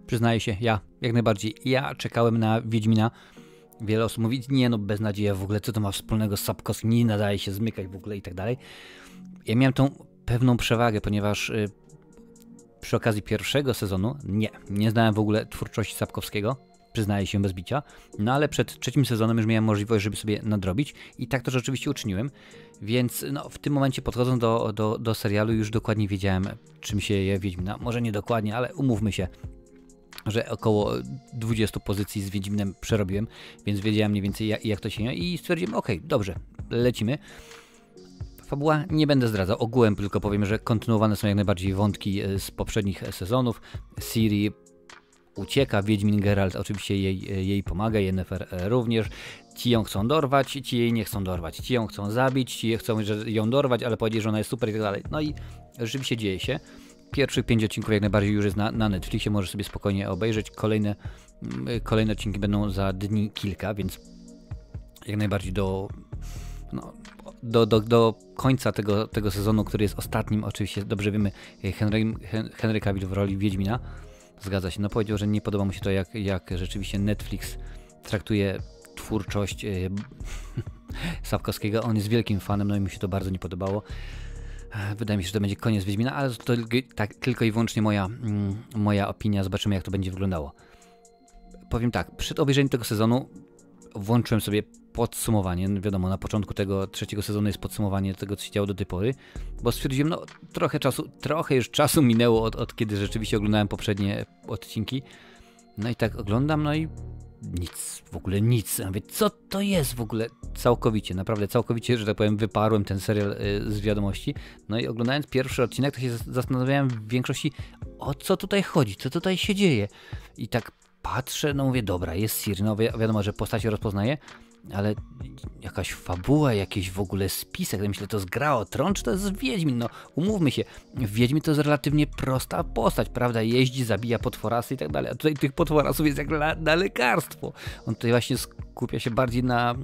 Przyznaję się, ja jak najbardziej. Ja czekałem na Wiedźmina. Wiele osób mówi, nie no, beznadzieja w ogóle, co to ma wspólnego z Sapkowskim, nie nadaje się zmykać w ogóle i tak dalej. Ja miałem tą pewną przewagę, ponieważ przy okazji pierwszego sezonu nie znałem w ogóle twórczości Sapkowskiego, przyznaję się bez bicia, no ale przed trzecim sezonem już miałem możliwość, żeby sobie nadrobić i tak to rzeczywiście uczyniłem, więc no, w tym momencie podchodząc do serialu już dokładnie wiedziałem, czym się je Wiedźmina, może nie dokładnie, ale umówmy się, że około 20 pozycji z Wiedźminem przerobiłem, więc wiedziałem mniej więcej jak to się je i stwierdziłem, okej, dobrze, lecimy. Fabuła nie będę zdradzał, ogółem tylko powiem, że kontynuowane są jak najbardziej wątki z poprzednich sezonów. Ciri ucieka, Wiedźmin Geralt oczywiście jej pomaga, Yennefer również. Ci ją chcą dorwać, ci jej nie chcą dorwać, ci ją chcą zabić, ci chcą ją dorwać, ale powiedzieć, że ona jest super i tak dalej. No i rzeczywiście dzieje się. Pierwszych 5 odcinków jak najbardziej już jest na Netflixie, możesz sobie spokojnie obejrzeć. Kolejne odcinki będą za dni kilka, więc jak najbardziej do końca tego sezonu, który jest ostatnim, oczywiście dobrze wiemy, Henry Cavill w roli Wiedźmina. Zgadza się, no powiedział, że nie podoba mu się to, jak rzeczywiście Netflix traktuje twórczość Sapkowskiego. On jest wielkim fanem, no i mi się to bardzo nie podobało. Wydaje mi się, że to będzie koniec Wiedźmina, ale to tak, tylko i wyłącznie moja opinia. Zobaczymy, jak to będzie wyglądało. Powiem tak, przed obejrzeniem tego sezonu włączyłem sobie podsumowanie. Wiadomo, na początku tego trzeciego sezonu jest podsumowanie tego, co się działo do tej pory, bo stwierdziłem, no trochę już czasu minęło od kiedy rzeczywiście oglądałem poprzednie odcinki. No i tak oglądam, no i nic, w ogóle nic. Ja mówię, co to jest w ogóle? Całkowicie, naprawdę całkowicie, że tak powiem, wyparłem ten serial z wiadomości. No i oglądając pierwszy odcinek, to się zastanawiałem w większości, o co tutaj chodzi, co tutaj się dzieje. I tak patrzę, no mówię, dobra, jest Ciri, no wiadomo, że postacie rozpoznaję, ale jakaś fabuła, jakiś w ogóle spisek, myślę, to jest Gra o Tron, czy to jest Wiedźmin, no umówmy się, Wiedźmin to jest relatywnie prosta postać, prawda, jeździ, zabija potworasy i tak dalej, a tutaj tych potworasów jest jak na lekarstwo. On tutaj właśnie skupia się bardziej na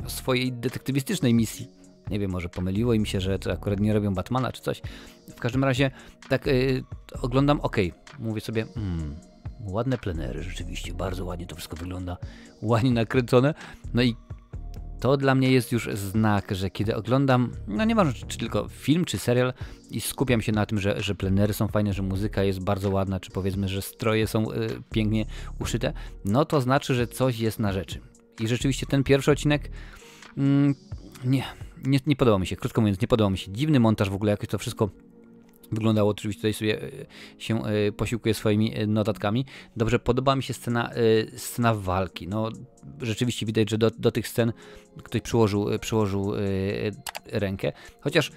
swojej detektywistycznej misji. Nie wiem, może pomyliło im się, że to akurat nie robią Batmana czy coś. W każdym razie tak oglądam, mówię sobie, ładne plenery, rzeczywiście, bardzo ładnie to wszystko wygląda, ładnie nakręcone, no i to dla mnie jest już znak, że kiedy oglądam, no nieważne czy tylko film, czy serial i skupiam się na tym, że plenery są fajne, że muzyka jest bardzo ładna, czy powiedzmy, że stroje są pięknie uszyte, no to znaczy, że coś jest na rzeczy. I rzeczywiście ten pierwszy odcinek nie podobał mi się, krótko mówiąc, nie podobał mi się. Dziwny montaż w ogóle, jakoś to wszystko wyglądało, oczywiście tutaj sobie się posiłkuję swoimi notatkami. Dobrze, podoba mi się scena walki. No, rzeczywiście widać, że do tych scen ktoś przyłożył rękę. Chociaż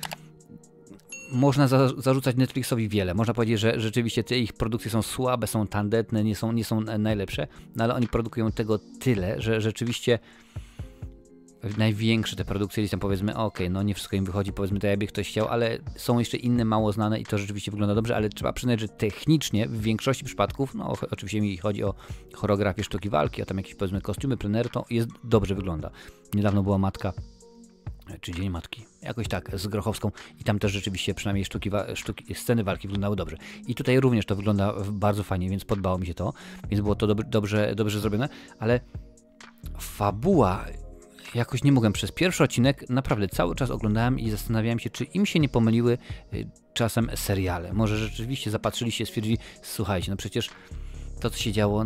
można zarzucać Netflixowi wiele. Można powiedzieć, że rzeczywiście te ich produkcje są słabe, są tandetne, nie są najlepsze, no ale oni produkują tego tyle, że rzeczywiście największe te produkcje gdzieś tam powiedzmy, no nie wszystko im wychodzi, powiedzmy tak jakby ktoś chciał, ale są jeszcze inne mało znane i to rzeczywiście wygląda dobrze, ale trzeba przyznać, że technicznie w większości przypadków, no oczywiście mi chodzi o choreografię sztuki walki, a tam jakieś powiedzmy kostiumy, plenery, to dobrze wygląda. Niedawno była Matka, czy Dzień Matki, jakoś tak, z Grochowską i tam też rzeczywiście przynajmniej sceny walki wyglądały dobrze. I tutaj również to wygląda bardzo fajnie, więc podobało mi się to, więc było to dobrze zrobione, ale fabuła, jakoś nie mogłem. Przez pierwszy odcinek naprawdę cały czas oglądałem i zastanawiałem się, czy im się nie pomyliły czasem seriale. Może rzeczywiście zapatrzyli się, stwierdzili, słuchajcie, no przecież to, co się działo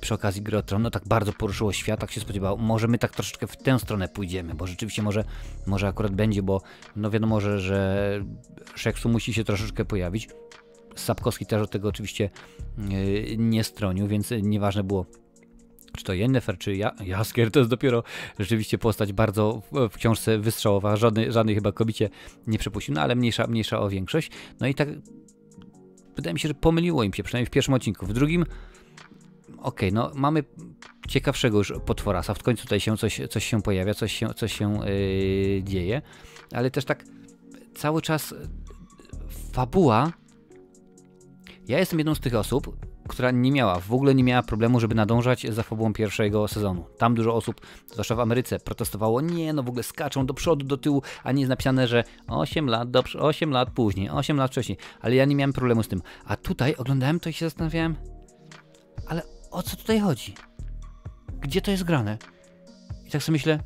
przy okazji Gry o Tron, no tak bardzo poruszyło świat, tak się spodziewało. Może my tak troszeczkę w tę stronę pójdziemy, bo rzeczywiście może akurat będzie, bo no wiadomo, że Szeksu musi się troszeczkę pojawić. Sapkowski też od tego oczywiście nie stronił, więc nieważne było, czy to Yennefer, czy Jaskier, to jest dopiero rzeczywiście postać bardzo w książce wystrzałowa, żadnej chyba kobicie nie przepuścił, no ale mniejsza o większość. No i tak wydaje mi się, że pomyliło im się, przynajmniej w pierwszym odcinku. W drugim, no mamy ciekawszego już potworasa, w końcu tutaj coś się pojawia, coś się dzieje, ale też tak cały czas fabuła. Ja jestem jedną z tych osób, która w ogóle nie miała problemu, żeby nadążać za fabułą pierwszego sezonu. Tam dużo osób, zwłaszcza w Ameryce, protestowało, w ogóle skaczą do przodu, do tyłu, a nie jest napisane, że 8 lat później, 8 lat wcześniej, ale ja nie miałem problemu z tym. A tutaj oglądałem to i się zastanawiałem, ale o co tutaj chodzi? Gdzie to jest grane? I tak sobie myślę,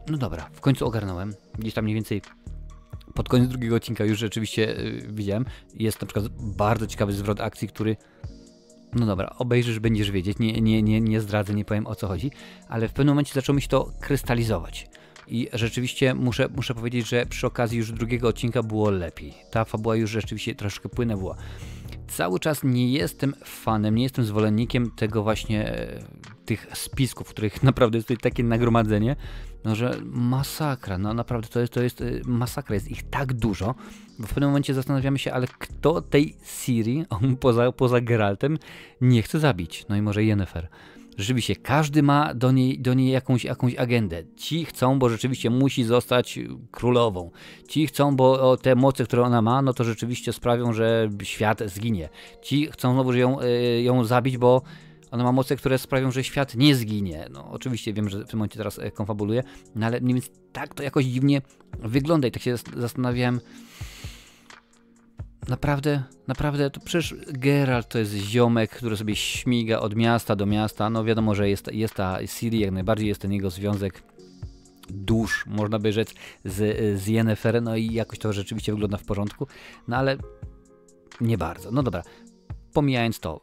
no dobra, w końcu ogarnąłem. Gdzieś tam mniej więcej pod koniec drugiego odcinka już rzeczywiście widziałem. Jest na przykład bardzo ciekawy zwrot akcji, który, no dobra, obejrzysz, będziesz wiedzieć. Nie zdradzę, nie powiem o co chodzi, ale w pewnym momencie zaczęło mi się to krystalizować. I rzeczywiście muszę powiedzieć, że przy okazji już drugiego odcinka było lepiej. Ta fabuła już rzeczywiście troszkę płynęła. Cały czas nie jestem fanem, nie jestem zwolennikiem tego właśnie, tych spisków, których naprawdę jest tutaj takie nagromadzenie, no że masakra, no naprawdę to jest masakra, jest ich tak dużo, bo w pewnym momencie zastanawiamy się, ale kto tej Ciri, poza Geraltem, nie chce zabić? No i może Yennefer. Rzeczywiście, każdy ma do niej jakąś agendę. Ci chcą, bo rzeczywiście musi zostać królową. Ci chcą, bo te moce, które ona ma, no to rzeczywiście sprawią, że świat zginie. Ci chcą znowu ją zabić, bo ona ma moce, które sprawią, że świat nie zginie. No oczywiście wiem, że w tym momencie teraz konfabuluję, no ale mniej więcej tak to jakoś dziwnie wygląda i tak się zastanawiałem. Naprawdę, to przecież Geralt to jest ziomek, który sobie śmiga od miasta do miasta. No wiadomo, że jest ta Ciri, jak najbardziej jest ten jego związek dusz, można by rzec, z Yennefer, no i jakoś to rzeczywiście wygląda w porządku, no ale nie bardzo. No dobra, pomijając to,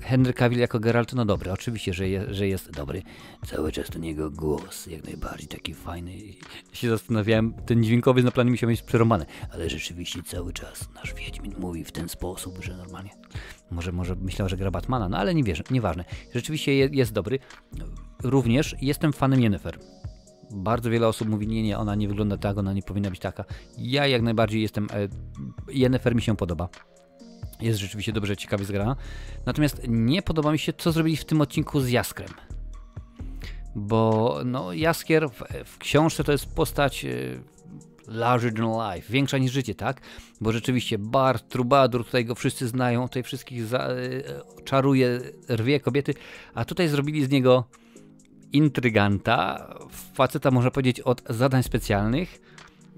Henry Cavill jako Geralt, no dobry, oczywiście, że jest dobry. Cały czas ten jego głos, jak najbardziej taki fajny. Ja się zastanawiałem, ten dźwiękowy na planie musiał mieć przerąbany, ale rzeczywiście cały czas nasz Wiedźmin mówi w ten sposób, że normalnie. Może myślał, że gra Batmana, no ale nieważne. Rzeczywiście jest dobry. Również jestem fanem Yennefer. Bardzo wiele osób mówi, nie, ona nie wygląda tak, ona nie powinna być taka. Ja jak najbardziej jestem, Yennefer mi się podoba. Jest rzeczywiście dobrze, ciekawie zgrana. Natomiast nie podoba mi się, co zrobili w tym odcinku z Jaskrem. Bo no, Jaskier w książce to jest postać larger than life, większa niż życie, tak? Bo rzeczywiście Bard, Trubadur, tutaj go wszyscy znają, tutaj wszystkich czaruje, rwie kobiety, a tutaj zrobili z niego intryganta, faceta można powiedzieć od zadań specjalnych.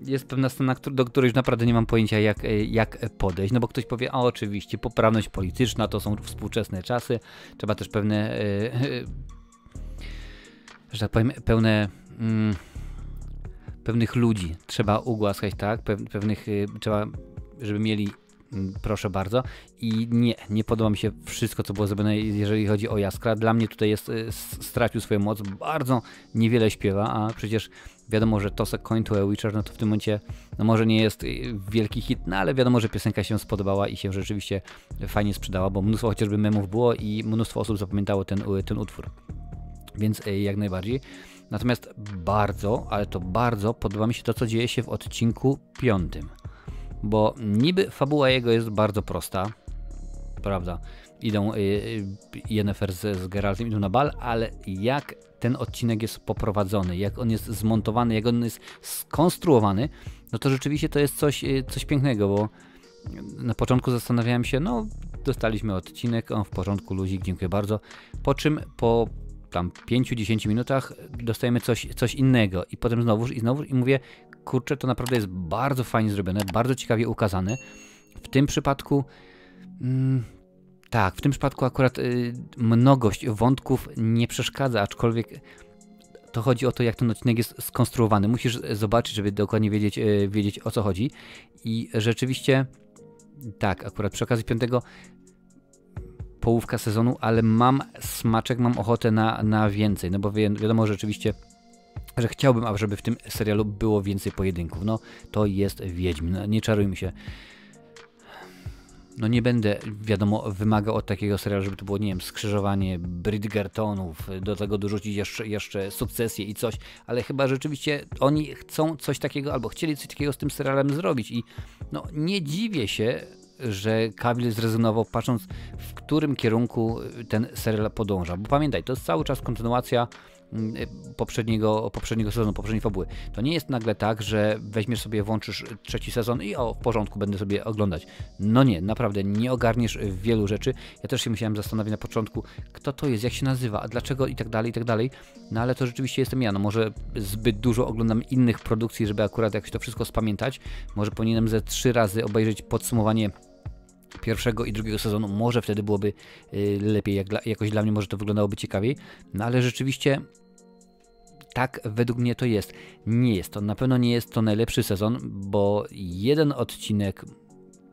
Jest pewna scena, do której już naprawdę nie mam pojęcia jak podejść, no bo ktoś powie, a oczywiście poprawność polityczna to są współczesne czasy, trzeba też pewne, że tak powiem, pewnych ludzi trzeba ugłaskać, tak, pewnych trzeba, żeby mieli, proszę bardzo, i nie podoba mi się wszystko, co było zrobione, jeżeli chodzi o Jaskra. Dla mnie tutaj stracił swoją moc, bardzo niewiele śpiewa, a przecież wiadomo, że Toss a Coin to a Witcher, no to w tym momencie, no może nie jest wielki hit, no ale wiadomo, że piosenka się spodobała i się rzeczywiście fajnie sprzedała, bo mnóstwo chociażby memów było i mnóstwo osób zapamiętało ten utwór. Więc jak najbardziej. Natomiast bardzo, ale to bardzo podoba mi się to, co dzieje się w odcinku 5. Bo niby fabuła jego jest bardzo prosta, prawda? Idą Yennefer z Geraltem, idą na bal, ale jak ten odcinek jest poprowadzony, jak on jest zmontowany, jak on jest skonstruowany, no to rzeczywiście to jest coś pięknego, bo na początku zastanawiałem się, no dostaliśmy odcinek, w porządku, luzik, dziękuję bardzo, po czym po tam 5-10 minutach dostajemy coś innego i potem znowuż i mówię, kurczę, to naprawdę jest bardzo fajnie zrobione, bardzo ciekawie ukazane. W tym przypadku tak, w tym przypadku akurat mnogość wątków nie przeszkadza, aczkolwiek to chodzi o to, jak ten odcinek jest skonstruowany. Musisz zobaczyć, żeby dokładnie wiedzieć o co chodzi. I rzeczywiście, tak, akurat przy okazji 5. połówka sezonu, ale mam smaczek, mam ochotę na więcej, no bo wiadomo rzeczywiście, że chciałbym, aby w tym serialu było więcej pojedynków. No to jest Wiedźmin, no, nie czarujmy się. No nie będę, wiadomo, wymagał od takiego serialu, żeby to było, nie wiem, skrzyżowanie Bridgertonów, do tego dorzucić jeszcze sukcesję i coś, ale chyba rzeczywiście oni chcą coś takiego, albo chcieli coś takiego z tym serialem zrobić i no nie dziwię się, że Cavill zrezygnował, patrząc w którym kierunku ten serial podąża, bo pamiętaj, to jest cały czas kontynuacja poprzedniego sezonu, poprzedniej fabuły. To nie jest nagle tak, że weźmiesz sobie, włączysz 3. sezon i w porządku, będę sobie oglądać. No nie, naprawdę nie ogarniesz wielu rzeczy. Ja też się musiałem zastanowić na początku, kto to jest, jak się nazywa, a dlaczego i tak dalej. No ale to rzeczywiście jestem ja. No może zbyt dużo oglądam innych produkcji, żeby akurat jakoś to wszystko spamiętać. Może powinienem ze 3 razy obejrzeć podsumowanie pierwszego i drugiego sezonu, może wtedy byłoby lepiej, jakoś dla mnie może to wyglądałoby ciekawiej, no ale rzeczywiście tak według mnie to jest. Nie jest to, na pewno nie jest to najlepszy sezon, bo jeden odcinek,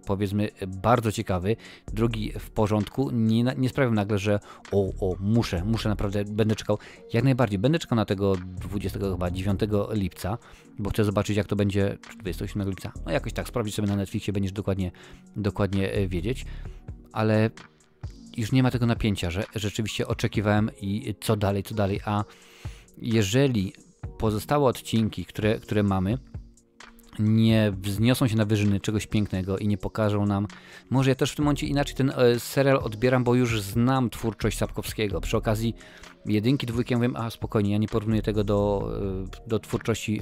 powiedzmy, bardzo ciekawy, drugi w porządku, nie sprawił nagle, że muszę naprawdę, będę czekał, jak najbardziej, będę czekał na tego 29 lipca, bo chcę zobaczyć, jak to będzie, 27 lipca, no jakoś tak, sprawdzić sobie na Netflixie, będziesz dokładnie wiedzieć, ale już nie ma tego napięcia, że rzeczywiście oczekiwałem i co dalej, a jeżeli pozostałe odcinki, które mamy, nie wzniosą się na wyżyny czegoś pięknego i nie pokażą nam, może ja też w tym momencie inaczej ten serial odbieram, bo już znam twórczość Sapkowskiego. Przy okazji jedynki, dwójki ja mówię, spokojnie, ja nie porównuję tego do twórczości,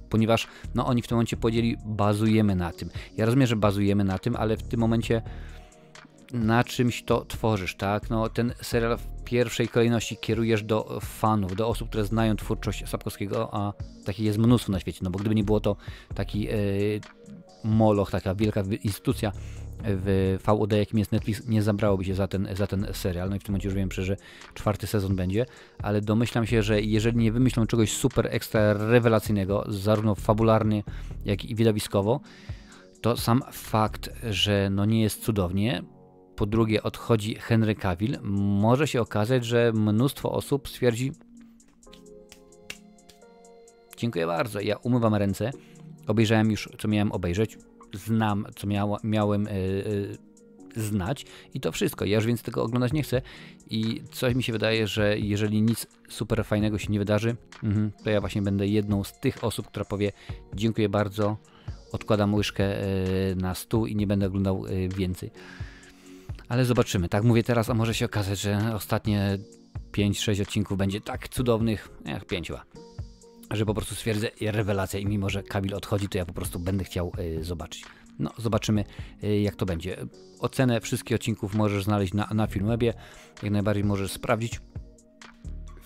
ponieważ no, oni w tym momencie powiedzieli, bazujemy na tym. Ja rozumiem, że bazujemy na tym, ale w tym momencie na czymś to tworzysz, tak? No, ten serial w pierwszej kolejności kierujesz do fanów, do osób, które znają twórczość Sapkowskiego, a takich jest mnóstwo na świecie, no bo gdyby nie było to taki moloch, taka wielka instytucja w VOD, jakim jest Netflix, nie zabrałoby się za ten serial. No i w tym momencie już wiem, że 4. sezon będzie, ale domyślam się, że jeżeli nie wymyślą czegoś super ekstra rewelacyjnego, zarówno fabularnie, jak i widowiskowo, to sam fakt, że no nie jest cudownie, po drugie odchodzi Henry Cavill, może się okazać, że mnóstwo osób stwierdzi, dziękuję bardzo, ja umywam ręce, obejrzałem już, co miałem obejrzeć, znam, co miałem znać i to wszystko, ja już więc tego oglądać nie chcę i coś mi się wydaje, że jeżeli nic super fajnego się nie wydarzy, to ja właśnie będę jedną z tych osób, która powie, dziękuję bardzo, odkładam łyżkę na stół i nie będę oglądał więcej. Ale zobaczymy, tak mówię teraz, a może się okazać, że ostatnie 5-6 odcinków będzie tak cudownych, jak 5 chyba, że po prostu stwierdzę rewelacja i mimo, że Cavill odchodzi, to ja po prostu będę chciał zobaczyć. No, zobaczymy, jak to będzie. Ocenę wszystkich odcinków możesz znaleźć na Filmwebie, jak najbardziej możesz sprawdzić.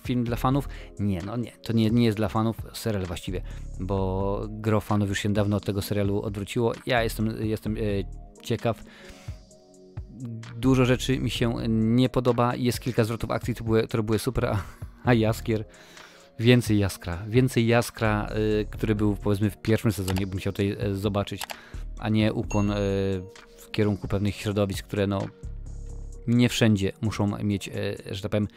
Film dla fanów? Nie, to nie jest dla fanów, serial właściwie, bo gro fanów już się dawno od tego serialu odwróciło. Ja jestem ciekaw. Dużo rzeczy mi się nie podoba, jest kilka zwrotów akcji, które były super, a Jaskier, więcej Jaskra, który był powiedzmy w pierwszym sezonie, bym chciał tutaj zobaczyć, a nie ukłon w kierunku pewnych środowisk, które no nie wszędzie muszą mieć, że tak powiem,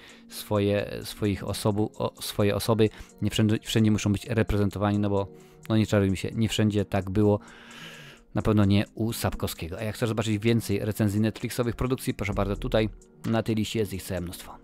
swoje osoby, nie wszędzie muszą być reprezentowani, no bo no nie czarujmy się, nie wszędzie tak było. Na pewno nie u Sapkowskiego. A jak chcesz zobaczyć więcej recenzji Netflixowych produkcji, proszę bardzo, tutaj na tej liście jest ich całe mnóstwo.